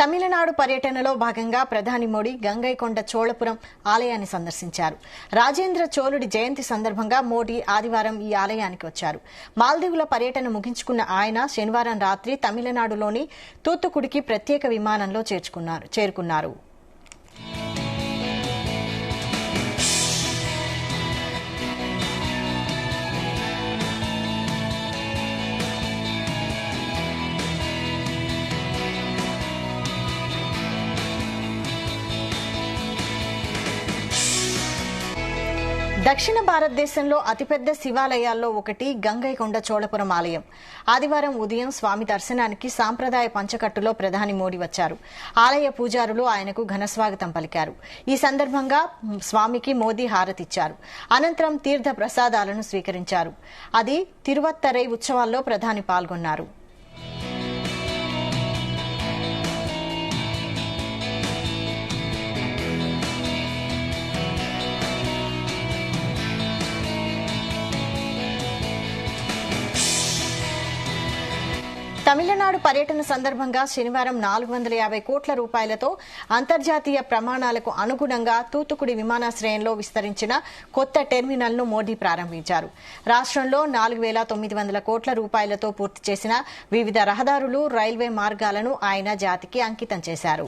తమిళనాడు పర్యటనలో భాగంగా ప్రధాని మోడీ గంగైకొండ చోళపురం ఆలయాన్ని సందర్శించారు. రాజేంద్ర చోళుడి జయంతి సందర్భంగా మోడీ ఆదివారం ఈ ఆలయానికి వచ్చారు. మాల్దీవుల పర్యటన ముగించుకున్న ఆయన శనివారం రాత్రి తమిళనాడులోని తూత్తుకుడికి ప్రత్యేక విమానంలో చేరుకున్నారు. దక్షిణ భారతదేశంలో అతిపెద్ద శివాలయాల్లో ఒకటి గంగైకొండ చోళపురం ఆలయం. ఆదివారం ఉదయం స్వామి దర్శనానికి సాంప్రదాయ పంచకట్టులో ప్రధాని మోడీ వచ్చారు. ఆలయ పూజారులు ఆయనకు ఘనస్వాగతం పలికారు. ఈ సందర్భంగా స్వామికి మోదీ హారతిచ్చారు. అనంతరం తీర్థ ప్రసాదాలను స్వీకరించారు. అది తిరువత్తరై ఉత్సవాల్లో ప్రధాని పాల్గొన్నారు. తమిళనాడు పర్యటన సందర్భంగా శనివారం 450 కోట్ల రూపాయలతో అంతర్జాతీయ ప్రమాణాలకు అనుగుణంగా తూత్తుకుడి విమానాశ్రయంలో విస్తరించిన కొత్త టెర్మినల్ ను మోదీ ప్రారంభించారు. రాష్ట్రంలో 4900 కోట్ల రూపాయలతో పూర్తి చేసిన వివిధ రహదారులు, రైల్వే మార్గాలను ఆయన జాతికి అంకితం చేశారు.